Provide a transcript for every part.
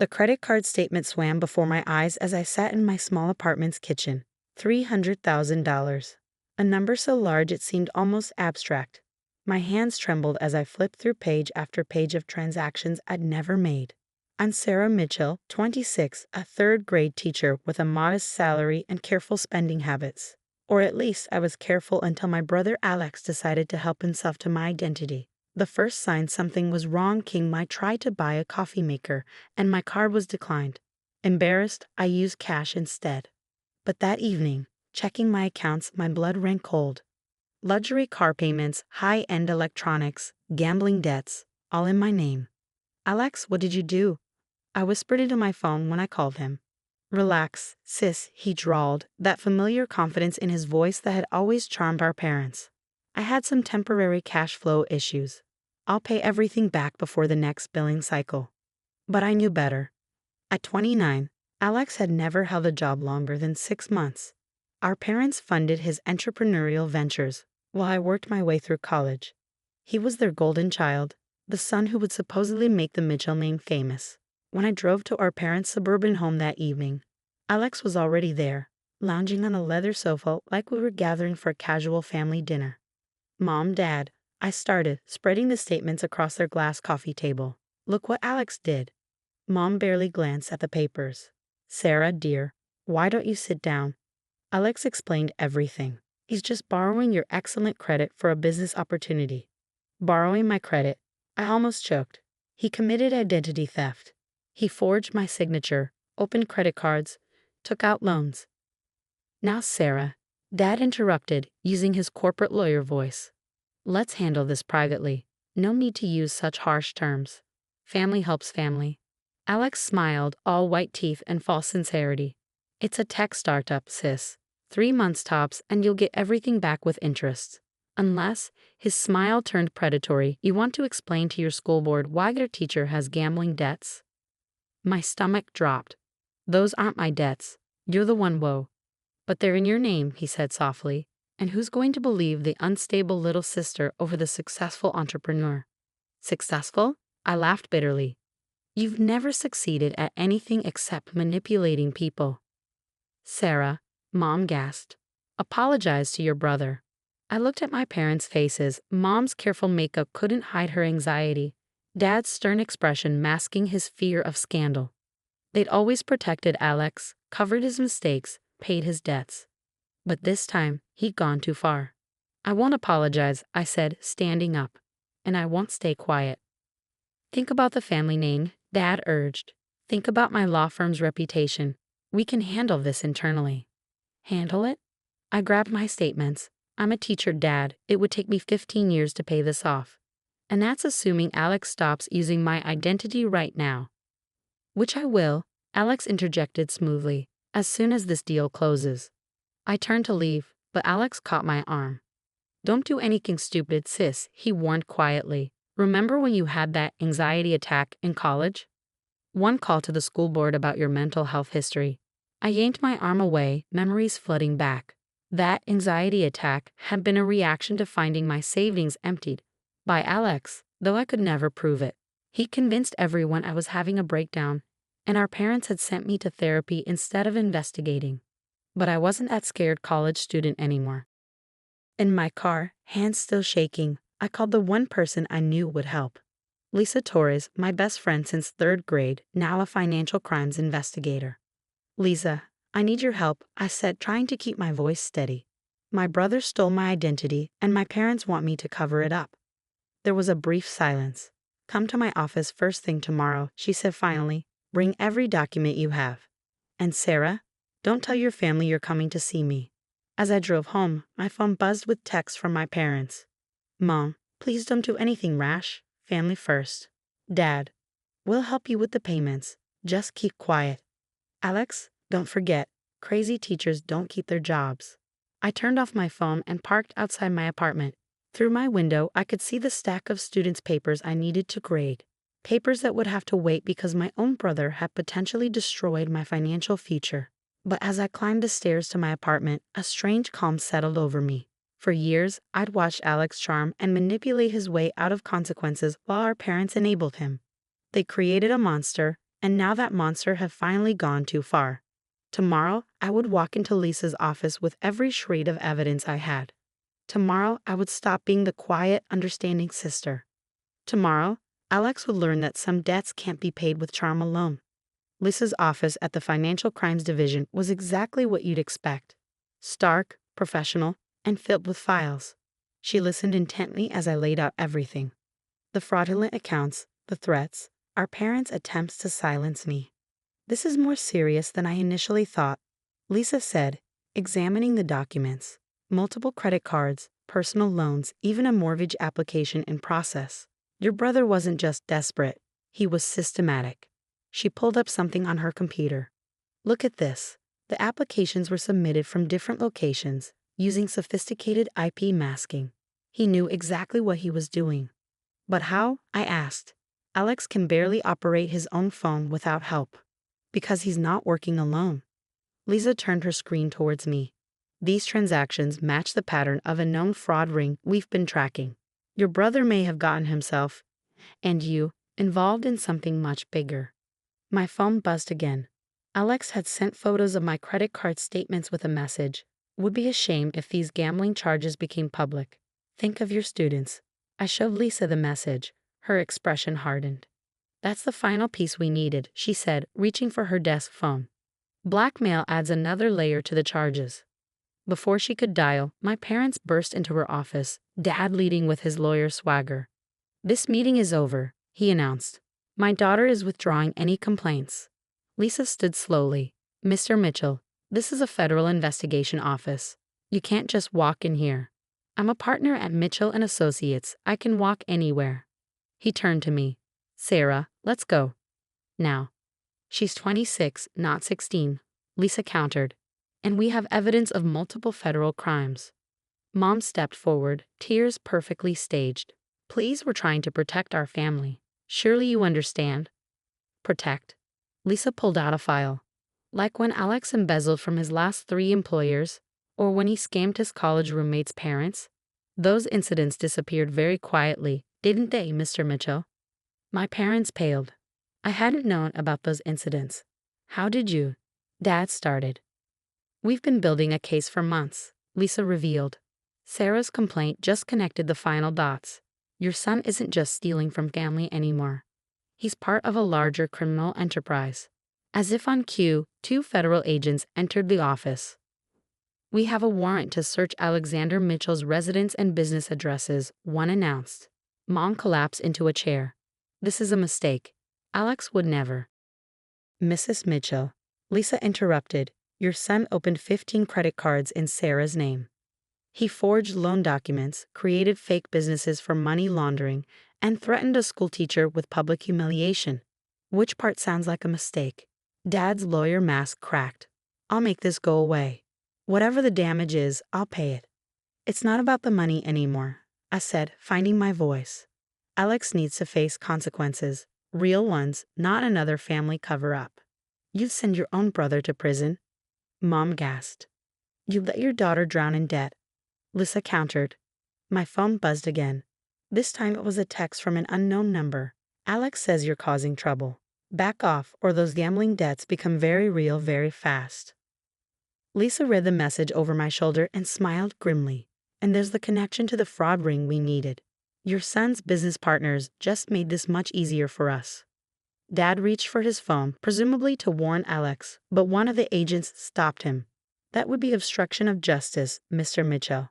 The credit card statement swam before my eyes as I sat in my small apartment's kitchen. $300,000. A number so large it seemed almost abstract. My hands trembled as I flipped through page after page of transactions I'd never made. I'm Sarah Mitchell, 26, a third-grade teacher with a modest salary and careful spending habits. Or at least I was careful until my brother Alex decided to help himself to my identity. The first sign something was wrong came when I tried to buy a coffee maker, and my card was declined. Embarrassed, I used cash instead. But that evening, checking my accounts, my blood ran cold. Luxury car payments, high-end electronics, gambling debts, all in my name. "Alex, what did you do?" I whispered into my phone when I called him. "Relax, sis," he drawled, that familiar confidence in his voice that had always charmed our parents. "I had some temporary cash flow issues. I'll pay everything back before the next billing cycle." But I knew better. At 29, Alex had never held a job longer than 6 months. Our parents funded his entrepreneurial ventures while I worked my way through college. He was their golden child, the son who would supposedly make the Mitchell name famous. When I drove to our parents' suburban home that evening, Alex was already there, lounging on a leather sofa like we were gathering for a casual family dinner. "Mom, Dad," I started, spreading the statements across their glass coffee table. "Look what Alex did." Mom barely glanced at the papers. "Sarah, dear, why don't you sit down?" Alex explained everything. "He's just borrowing your excellent credit for a business opportunity." Borrowing my credit? I almost choked. He committed identity theft. He forged my signature, opened credit cards, took out loans. "Now, Sarah," Dad interrupted, using his corporate lawyer voice. "Let's handle this privately. No need to use such harsh terms. Family helps family." Alex smiled, all white teeth and false sincerity. "It's a tech startup, sis. 3 months tops and you'll get everything back with interest. Unless," his smile turned predatory, "you want to explain to your school board why their teacher has gambling debts." My stomach dropped. "Those aren't my debts. You're the one, whoa. "But they're in your name," he said softly. "And who's going to believe the unstable little sister over the successful entrepreneur?" "Successful?" I laughed bitterly. "You've never succeeded at anything except manipulating people." "Sarah," Mom gasped, "apologize to your brother." I looked at my parents' faces. Mom's careful makeup couldn't hide her anxiety, Dad's stern expression masking his fear of scandal. They'd always protected Alex, covered his mistakes, paid his debts. But this time, he'd gone too far. "I won't apologize," I said, standing up. "And I won't stay quiet." "Think about the family name," Dad urged. "Think about my law firm's reputation. We can handle this internally." "Handle it?" I grabbed my statements. "I'm a teacher, Dad. It would take me 15 years to pay this off. And that's assuming Alex stops using my identity right now." "Which I will," Alex interjected smoothly, "as soon as this deal closes." I turned to leave, but Alex caught my arm. "Don't do anything stupid, sis," he warned quietly. "Remember when you had that anxiety attack in college? One call to the school board about your mental health history." I yanked my arm away, memories flooding back. That anxiety attack had been a reaction to finding my savings emptied by Alex, though I could never prove it. He convinced everyone I was having a breakdown, and our parents had sent me to therapy instead of investigating. But I wasn't that scared college student anymore. In my car, hands still shaking, I called the one person I knew would help. Lisa Torres, my best friend since 3rd grade, now a financial crimes investigator. "Lisa, I need your help," I said, trying to keep my voice steady. "My brother stole my identity, and my parents want me to cover it up." There was a brief silence. "Come to my office first thing tomorrow," she said finally. "Bring every document you have. And Sarah, don't tell your family you're coming to see me." As I drove home, my phone buzzed with texts from my parents. "Mom, please don't do anything rash. Family first." "Dad, we'll help you with the payments. Just keep quiet." "Alex, don't forget, crazy teachers don't keep their jobs." I turned off my phone and parked outside my apartment. Through my window, I could see the stack of students' papers I needed to grade. Papers that would have to wait because my own brother had potentially destroyed my financial future. But as I climbed the stairs to my apartment, a strange calm settled over me. For years, I'd watched Alex charm and manipulate his way out of consequences while our parents enabled him. They created a monster, And now that monster had finally gone too far. Tomorrow, I would walk into Lisa's office with every shred of evidence I had. Tomorrow, I would stop being the quiet, understanding sister. Tomorrow, Alex would learn that some debts can't be paid with charm alone. Lisa's office at the Financial Crimes Division was exactly what you'd expect. Stark, professional, and filled with files. She listened intently as I laid out everything. The fraudulent accounts, the threats, our parents' attempts to silence me. This is more serious than I initially thought, Lisa said, examining the documents. Multiple credit cards, personal loans, even a mortgage application in process. Your brother wasn't just desperate, he was systematic. She pulled up something on her computer. Look at this. The applications were submitted from different locations, using sophisticated IP masking. He knew exactly what he was doing. But how? I asked. Alex can barely operate his own phone without help. Because he's not working alone. Lisa turned her screen towards me. These transactions match the pattern of a known fraud ring we've been tracking. Your brother may have gotten himself, and you, involved in something much bigger. My phone buzzed again. Alex had sent photos of my credit card statements with a message. Would be a shame if these gambling charges became public. Think of your students. I showed Lisa the message. Her expression hardened. That's the final piece we needed, she said, reaching for her desk phone. Blackmail adds another layer to the charges. Before she could dial, my parents burst into her office, Dad leading with his lawyer swagger. This meeting is over, he announced. My daughter is withdrawing any complaints. Lisa stood slowly. Mr. Mitchell, this is a federal investigation office. You can't just walk in here. I'm a partner at Mitchell & Associates. I can walk anywhere. He turned to me. Sarah, let's go. Now. She's 26, not 16, Lisa countered. And we have evidence of multiple federal crimes. Mom stepped forward, tears perfectly staged. Please, we're trying to protect our family. Surely you understand. Protect. Lisa pulled out a file. Like when Alex embezzled from his last 3 employers, or when he scammed his college roommate's parents. Those incidents disappeared very quietly, didn't they, Mr. Mitchell? My parents paled. I hadn't known about those incidents. How did you? Dad started. We've been building a case for months, Lisa revealed. Sarah's complaint just connected the final dots. Your son isn't just stealing from family anymore. He's part of a larger criminal enterprise. As if on cue, 2 federal agents entered the office. We have a warrant to search Alexander Mitchell's residence and business addresses, one announced. Mom collapsed into a chair. This is a mistake. Alex would never. Mrs. Mitchell, Lisa interrupted. Your son opened 15 credit cards in Sarah's name. He forged loan documents, created fake businesses for money laundering, and threatened a schoolteacher with public humiliation. Which part sounds like a mistake? Dad's lawyer mask cracked. I'll make this go away. Whatever the damage is, I'll pay it. It's not about the money anymore, I said, finding my voice. Alex needs to face consequences, real ones, not another family cover-up. You'd send your own brother to prison. Mom gasped. You'd let your daughter drown in debt. Lisa countered. My phone buzzed again. This time it was a text from an unknown number. Alex says you're causing trouble. Back off, or those gambling debts become very real very fast. Lisa read the message over my shoulder and smiled grimly. And there's the connection to the fraud ring we needed. Your son's business partners just made this much easier for us. Dad reached for his phone, presumably to warn Alex, but one of the agents stopped him. That would be obstruction of justice, Mr. Mitchell.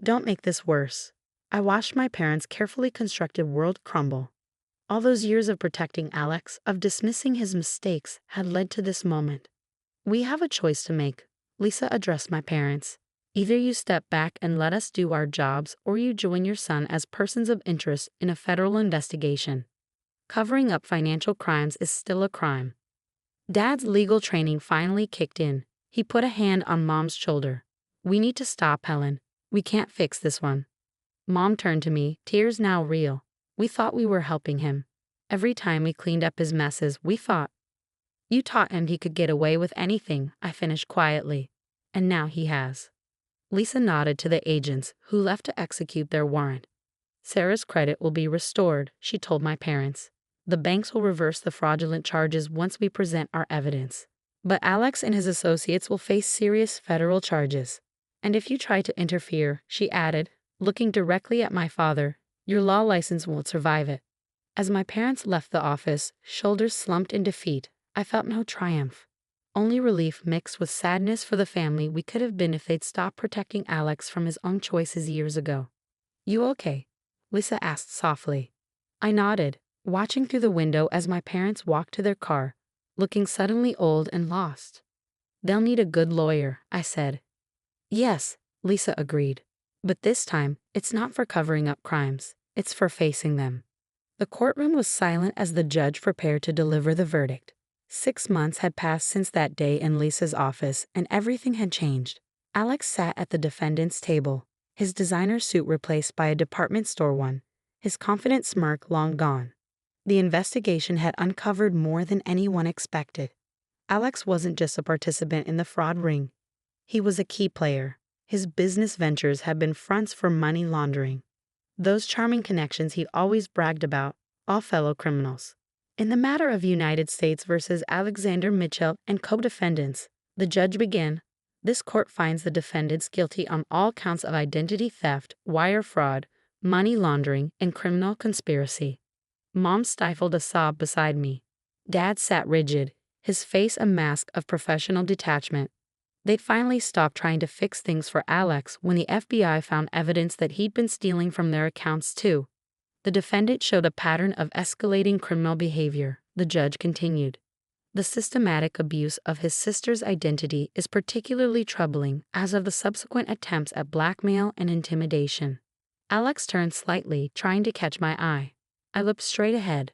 Don't make this worse. I watched my parents' carefully constructed world crumble. All those years of protecting Alex, of dismissing his mistakes, had led to this moment. We have a choice to make, Lisa addressed my parents. Either you step back and let us do our jobs, or you join your son as persons of interest in a federal investigation. Covering up financial crimes is still a crime. Dad's legal training finally kicked in. He put a hand on Mom's shoulder. We need to stop, Helen. We can't fix this one. Mom turned to me, tears now real. We thought we were helping him. Every time we cleaned up his messes, we thought. You taught him he could get away with anything, I finished quietly. And now he has. Lisa nodded to the agents, who left to execute their warrant. Sarah's credit will be restored, she told my parents. The banks will reverse the fraudulent charges once we present our evidence. But Alex and his associates will face serious federal charges. And if you try to interfere, she added, looking directly at my father, your law license won't survive it. As my parents left the office, shoulders slumped in defeat, I felt no triumph. Only relief mixed with sadness for the family we could have been if they'd stopped protecting Alex from his own choices years ago. You okay? Lisa asked softly. I nodded, watching through the window as my parents walked to their car, looking suddenly old and lost. They'll need a good lawyer, I said. Yes, Lisa agreed. But this time, it's not for covering up crimes, it's for facing them. The courtroom was silent as the judge prepared to deliver the verdict. 6 months had passed since that day in Lisa's office, and everything had changed. Alex sat at the defendant's table, his designer suit replaced by a department store one, his confident smirk long gone. The investigation had uncovered more than anyone expected. Alex wasn't just a participant in the fraud ring. He was a key player. His business ventures had been fronts for money laundering. Those charming connections he always bragged about, all fellow criminals. In the matter of United States versus Alexander Mitchell and co-defendants, the judge began, this court finds the defendants guilty on all counts of identity theft, wire fraud, money laundering, and criminal conspiracy. Mom stifled a sob beside me. Dad sat rigid, his face a mask of professional detachment. They'd finally stopped trying to fix things for Alex when the FBI found evidence that he'd been stealing from their accounts too. The defendant showed a pattern of escalating criminal behavior, the judge continued. The systematic abuse of his sister's identity is particularly troubling as of the subsequent attempts at blackmail and intimidation. Alex turned slightly, trying to catch my eye. I looked straight ahead.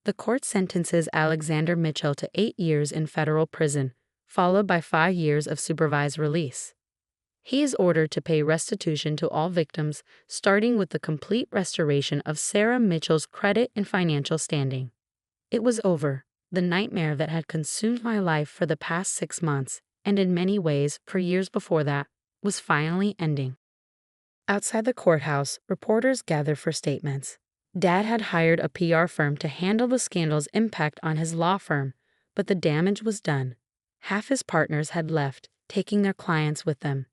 The court sentences Alexander Mitchell to 8 years in federal prison, followed by 5 years of supervised release. He is ordered to pay restitution to all victims, starting with the complete restoration of Sarah Mitchell's credit and financial standing. It was over. The nightmare that had consumed my life for the past 6 months, and in many ways for years before that, was finally ending. Outside the courthouse, reporters gathered for statements. Dad had hired a PR firm to handle the scandal's impact on his law firm, but the damage was done. Half his partners had left, taking their clients with them.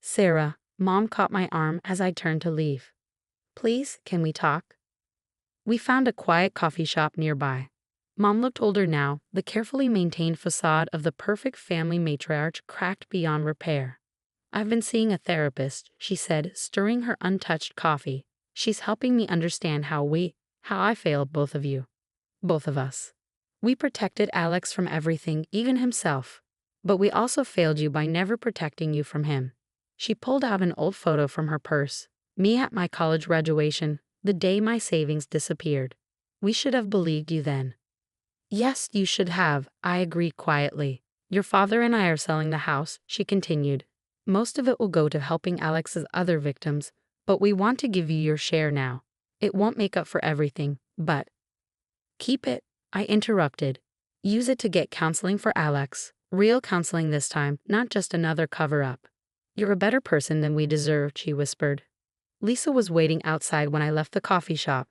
Sarah, Mom caught my arm as I turned to leave. Please, can we talk? We found a quiet coffee shop nearby. Mom looked older now, the carefully maintained facade of the perfect family matriarch cracked beyond repair. I've been seeing a therapist, she said, stirring her untouched coffee. She's helping me understand how I failed both of you. Both of us. We protected Alex from everything, even himself. But we also failed you by never protecting you from him. She pulled out an old photo from her purse. Me at my college graduation, the day my savings disappeared. We should have believed you then. Yes, you should have, I agreed quietly. Your father and I are selling the house, she continued. Most of it will go to helping Alex's other victims, but we want to give you your share now. It won't make up for everything, but... Keep it, I interrupted. Use it to get counseling for Alex. Real counseling this time, not just another cover-up. You're a better person than we deserved, she whispered. Lisa was waiting outside when I left the coffee shop.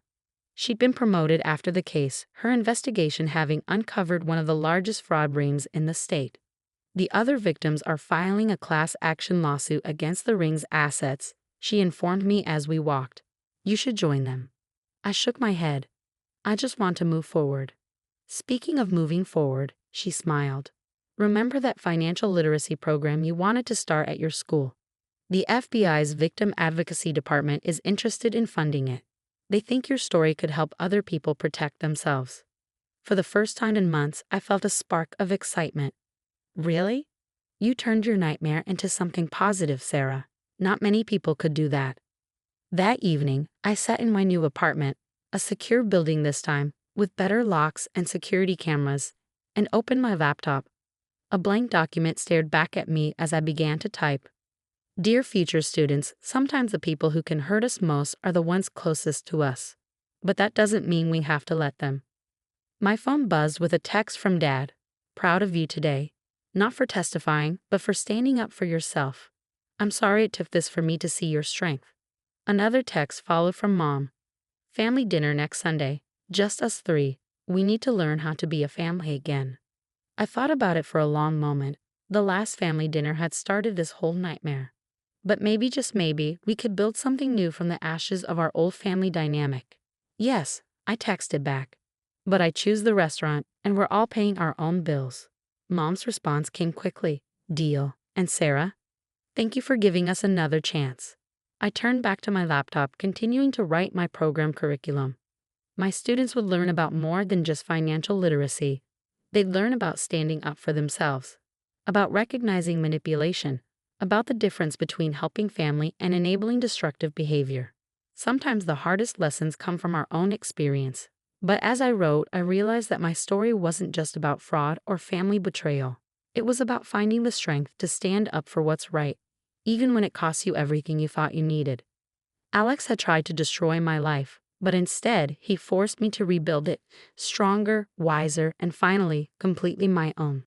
She'd been promoted after the case, her investigation having uncovered one of the largest fraud rings in the state. The other victims are filing a class action lawsuit against the ring's assets, she informed me as we walked. You should join them. I shook my head. I just want to move forward. Speaking of moving forward, she smiled. Remember that financial literacy program you wanted to start at your school? The FBI's Victim Advocacy Department is interested in funding it. They think your story could help other people protect themselves. For the first time in months, I felt a spark of excitement. Really? You turned your nightmare into something positive, Sarah. Not many people could do that. That evening, I sat in my new apartment, a secure building this time, with better locks and security cameras, and opened my laptop. A blank document stared back at me as I began to type. Dear future students, sometimes the people who can hurt us most are the ones closest to us. But that doesn't mean we have to let them. My phone buzzed with a text from Dad. Proud of you today. Not for testifying, but for standing up for yourself. I'm sorry it took this for me to see your strength. Another text followed from Mom. Family dinner next Sunday. Just us three. We need to learn how to be a family again. I thought about it for a long moment. The last family dinner had started this whole nightmare. But maybe, just maybe, we could build something new from the ashes of our old family dynamic. Yes, I texted back. But I choose the restaurant, and we're all paying our own bills. Mom's response came quickly. Deal. And Sarah? Thank you for giving us another chance. I turned back to my laptop, continuing to write my program curriculum. My students would learn about more than just financial literacy. They'd learn about standing up for themselves, about recognizing manipulation, about the difference between helping family and enabling destructive behavior. Sometimes the hardest lessons come from our own experience. But as I wrote, I realized that my story wasn't just about fraud or family betrayal. It was about finding the strength to stand up for what's right, even when it costs you everything you thought you needed. Alex had tried to destroy my life, but instead, he forced me to rebuild it, stronger, wiser, and finally, completely my own.